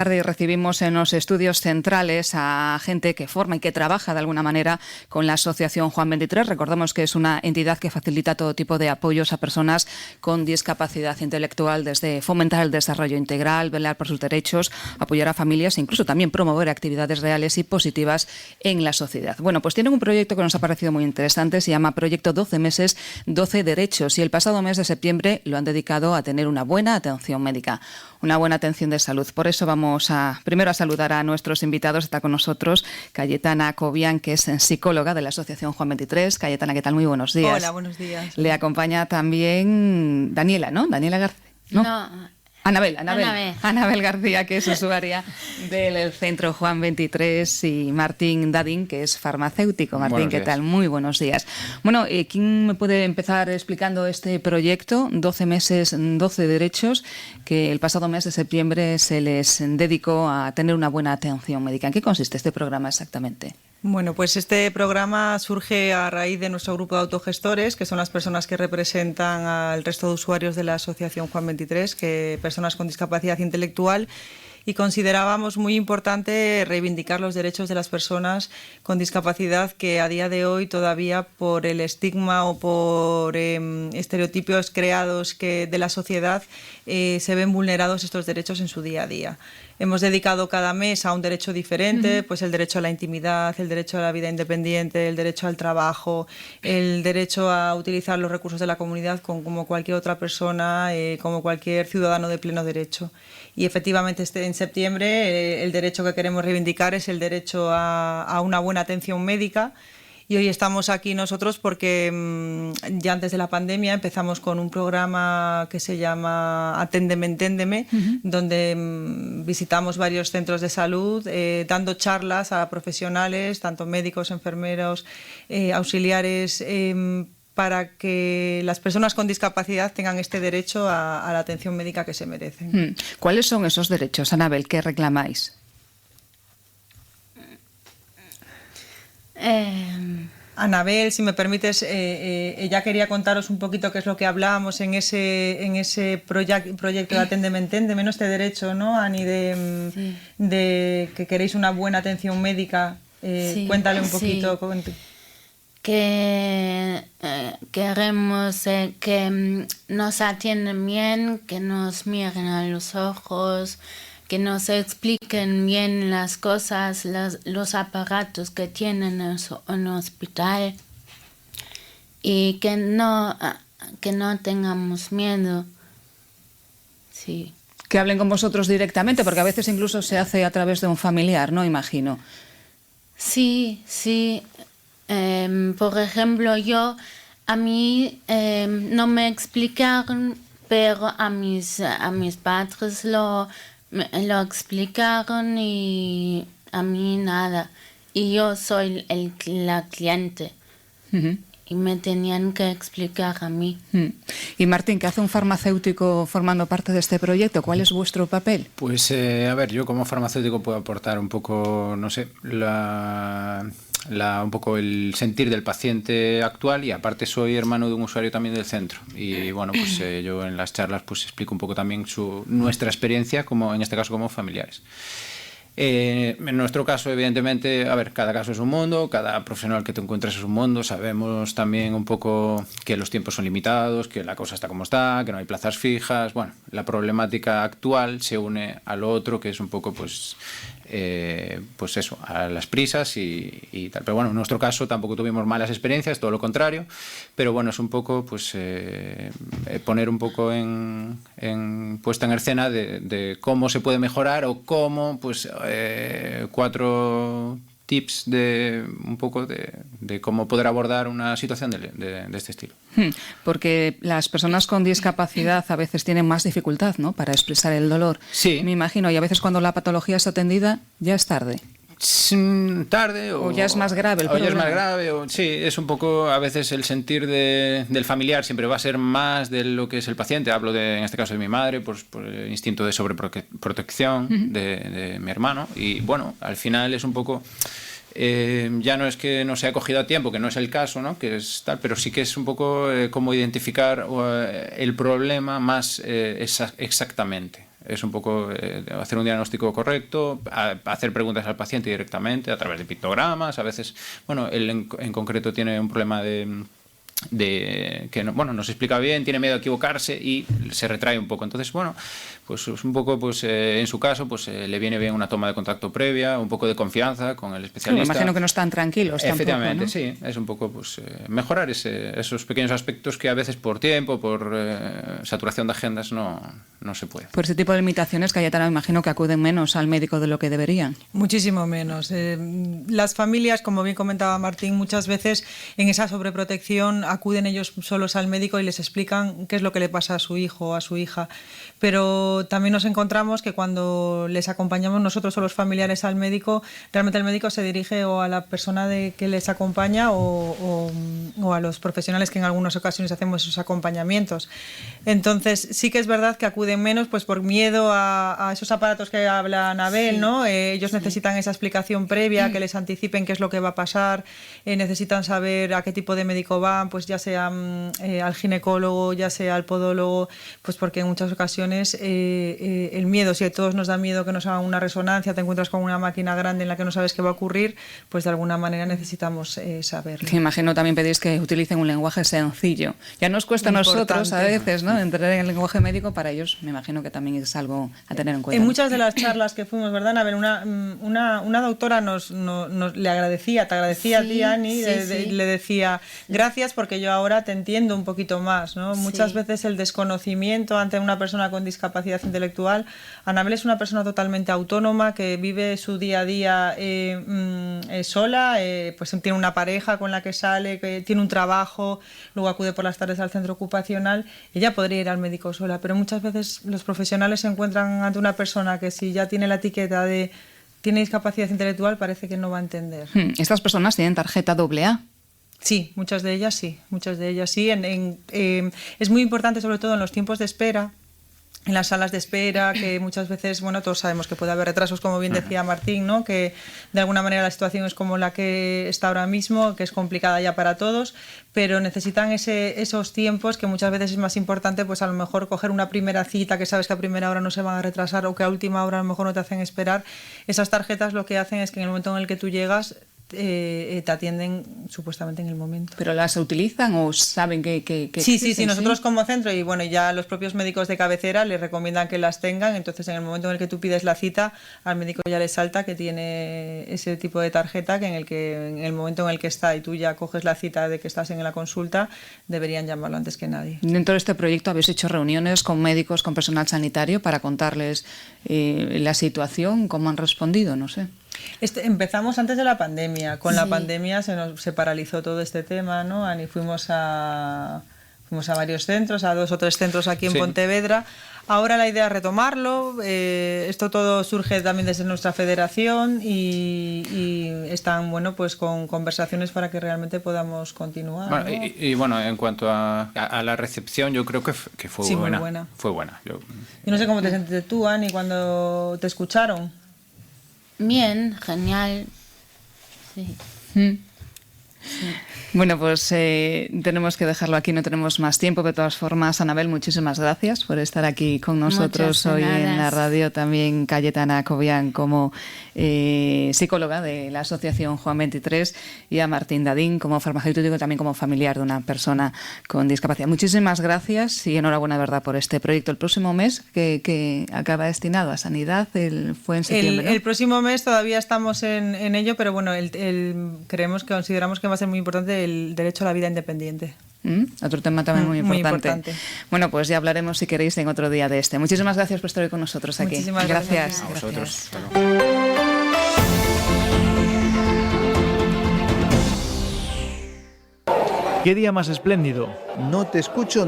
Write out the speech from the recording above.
Tarde recibimos en los estudios centrales a gente que forma y que trabaja de alguna manera con la Asociación Juan 23. Recordamos que es una entidad que facilita todo tipo de apoyos a personas con discapacidad intelectual, desde fomentar el desarrollo integral, velar por sus derechos, apoyar a familias e incluso también promover actividades reales y positivas en la sociedad. Bueno, pues tienen un proyecto que nos ha parecido muy interesante, se llama Proyecto 12 meses, 12 derechos, y el pasado mes de septiembre lo han dedicado a tener una buena atención médica, una buena atención de salud. Por eso vamos primero a saludar a nuestros invitados. Está con nosotros Cayetana Cobian, que es psicóloga de la Asociación Juan 23. Cayetana, ¿qué tal? Muy buenos días. Hola, buenos días. Le acompaña también Daniela, ¿no? Daniela García. No. Anabel García, que es usuaria del Centro Juan 23, y Martín Dadín, que es farmacéutico. Martín, ¿qué tal? Muy buenos días. Bueno, ¿quién me puede empezar explicando este proyecto, 12 meses, 12 derechos, que el pasado mes de septiembre se les dedicó a tener una buena atención médica? ¿En qué consiste este programa exactamente? Bueno, pues este programa surge a raíz de nuestro grupo de autogestores, que son las personas que representan al resto de usuarios de la Asociación Juan 23, personas con discapacidad intelectual, y considerábamos muy importante reivindicar los derechos de las personas con discapacidad, que a día de hoy todavía, por el estigma o por estereotipos creados de la sociedad, se ven vulnerados estos derechos en su día a día. Hemos dedicado cada mes a un derecho diferente, pues el derecho a la intimidad, el derecho a la vida independiente, el derecho al trabajo, el derecho a utilizar los recursos de la comunidad como cualquier otra persona, como cualquier ciudadano de pleno derecho. Y efectivamente en septiembre el derecho que queremos reivindicar es el derecho a una buena atención médica. Y hoy estamos aquí nosotros porque ya antes de la pandemia empezamos con un programa que se llama Aténdeme, Enténdeme, donde visitamos varios centros de salud, dando charlas a profesionales, tanto médicos, enfermeros, auxiliares, para que las personas con discapacidad tengan este derecho a la atención médica que se merecen. ¿Cuáles son esos derechos, Anabel, que reclamáis? Anabel, si me permites, ella quería contaros un poquito qué es lo que hablábamos en ese proyecto de Aténdeme, Enténdeme, ¿no? Este derecho, ¿no, Ani, de que queréis una buena atención médica? Sí, cuéntale un poquito. Sí. Que queremos que nos atiendan bien, que nos miren a los ojos, que nos expliquen bien las cosas, los aparatos que tienen en el hospital, y que no tengamos miedo. Sí. Que hablen con vosotros directamente, porque a veces incluso se hace a través de un familiar, ¿no? Imagino. Sí. Por ejemplo, a mí no me explicaron, pero a mis padres lo explicaron, y a mí nada. Y yo soy la cliente. Y me tenían que explicar a mí. Y Martín, ¿qué hace un farmacéutico formando parte de este proyecto? ¿Cuál es vuestro papel? Pues, a ver, yo como farmacéutico puedo aportar un poco, no sé, un poco el sentir del paciente actual, y aparte soy hermano de un usuario también del centro, y bueno, pues yo en las charlas pues explico un poco también nuestra experiencia, como en este caso como familiares. En nuestro caso, evidentemente, a ver, cada caso es un mundo, cada profesional que te encuentres es un mundo. Sabemos también un poco que los tiempos son limitados, que la cosa está como está, que no hay plazas fijas. Bueno, la problemática actual se une a lo otro, que es un poco pues eso, a las prisas y tal. Pero bueno, en nuestro caso tampoco tuvimos malas experiencias, todo lo contrario. Pero bueno, es un poco pues poner un poco en puesta en escena de cómo se puede mejorar, o cómo pues 4 tips de un poco de cómo poder abordar una situación de este estilo. Porque las personas con discapacidad a veces tienen más dificultad, ¿no?, para expresar el dolor. Sí. Me imagino, y a veces cuando la patología es atendida ya es tarde. Tarde o ya es más grave el problema. O ya es más grave, sí, es un poco a veces el sentir del familiar siempre va a ser más de lo que es el paciente. Hablo en este caso de mi madre, pues por el instinto de sobreprotección de mi hermano, y bueno, al final es un poco ya no es que no se ha cogido a tiempo, que no es el caso, ¿no?, que es tal, pero sí que es un poco cómo identificar el problema más exactamente. es un poco hacer un diagnóstico correcto, hacer preguntas al paciente directamente a través de pictogramas. A veces, bueno, él en concreto tiene un problema de que no se explica bien, tiene miedo a equivocarse y se retrae un poco. Entonces, bueno, pues un poco, pues en su caso, pues le viene bien una toma de contacto previa, un poco de confianza con el especialista. Me imagino que no están tranquilos tampoco, efectivamente, ¿no? sí, es un poco pues mejorar esos pequeños aspectos que a veces por tiempo, por saturación de agendas no se puede. Por ese tipo de limitaciones, Cayetana, me imagino que acuden menos al médico de lo que deberían. Muchísimo menos. Las familias, como bien comentaba Martín, muchas veces en esa sobreprotección acuden ellos solos al médico y les explican qué es lo que le pasa a su hijo o a su hija. Pero también nos encontramos que cuando les acompañamos nosotros o los familiares al médico, realmente el médico se dirige o a la persona que les acompaña o a los profesionales que en algunas ocasiones hacemos esos acompañamientos. Entonces, sí que es verdad que acuden menos pues por miedo a esos aparatos que habla Anabel, sí, ¿no? Ellos necesitan esa explicación previa, que les anticipen qué es lo que va a pasar, necesitan saber a qué tipo de médico van, pues ya sea al ginecólogo, ya sea al podólogo, pues porque en muchas ocasiones el miedo, si a todos nos da miedo que nos hagan una resonancia, te encuentras con una máquina grande en la que no sabes qué va a ocurrir, pues de alguna manera necesitamos saberlo. Me imagino también pedís que utilicen un lenguaje sencillo. Ya nos cuesta a nosotros a veces, ¿no?, entrar en el lenguaje médico, para ellos me imagino que también es algo a tener en cuenta. En muchas de las charlas que fuimos, ¿verdad, Anabel? Una doctora le agradecía, te agradecía, sí, a ti, Ani, sí, le decía gracias porque yo ahora te entiendo un poquito más, ¿no? Sí. Muchas veces el desconocimiento ante una persona con discapacidad intelectual. Anabel es una persona totalmente autónoma que vive su día a día sola, pues tiene una pareja con la que sale, que tiene un trabajo, luego acude por las tardes al centro ocupacional. Ella podría ir al médico sola, pero muchas veces los profesionales se encuentran ante una persona que si ya tiene la etiqueta de tiene discapacidad intelectual parece que no va a entender. ¿Estas personas tienen tarjeta AA? Sí, muchas de ellas sí. Es muy importante, sobre todo en los tiempos de espera, en las salas de espera, que muchas veces, bueno, todos sabemos que puede haber retrasos, como bien decía Martín, ¿no? Que de alguna manera la situación es como la que está ahora mismo, que es complicada ya para todos, pero necesitan esos tiempos que muchas veces es más importante, pues a lo mejor coger una primera cita que sabes que a primera hora no se van a retrasar o que a última hora a lo mejor no te hacen esperar. Esas tarjetas lo que hacen es que en el momento en el que tú llegas te atienden supuestamente en el momento. ¿Pero las utilizan o saben que sí, nosotros como centro y bueno, ya los propios médicos de cabecera les recomiendan que las tengan, entonces en el momento en el que tú pides la cita, al médico ya le salta que tiene ese tipo de tarjeta, que en el momento en el que está y tú ya coges la cita de que estás en la consulta, deberían llamarlo antes que nadie. Dentro de este proyecto habéis hecho reuniones con médicos, con personal sanitario para contarles la situación, cómo han respondido, no sé. Empezamos antes de la pandemia. Con la pandemia se paralizó todo este tema, ¿no? Ani, fuimos a varios centros, a 2 o 3 centros aquí en Pontevedra. Ahora la idea es retomarlo. Esto todo surge también desde nuestra federación y están, bueno, pues con conversaciones para que realmente podamos continuar. Bueno, ¿no? y bueno, en cuanto a la recepción, yo creo que fue sí, buena. Muy buena. Fue buena. Yo no sé cómo te sentiste tú, Ani, cuando te escucharon. Bien, genial. Sí. Sí. Bueno, pues tenemos que dejarlo aquí, no tenemos más tiempo. De todas formas, Anabel, muchísimas gracias por estar aquí con nosotros hoy en la radio. También Cayetana Cobian como psicóloga de la Asociación Juan 23 y a Martín Dadín como farmacéutico y también como familiar de una persona con discapacidad. Muchísimas gracias y enhorabuena, verdad, por este proyecto. El próximo mes que acaba destinado a sanidad, fue en septiembre, ¿no? El próximo mes todavía estamos en ello, pero bueno, consideramos que va a ser muy importante el derecho a la vida independiente. Otro tema también muy importante. Bueno, pues ya hablaremos si queréis en otro día de este. Muchísimas gracias por estar hoy con nosotros aquí. Muchísimas gracias. A vosotros. ¿Qué día más espléndido? No te escucho.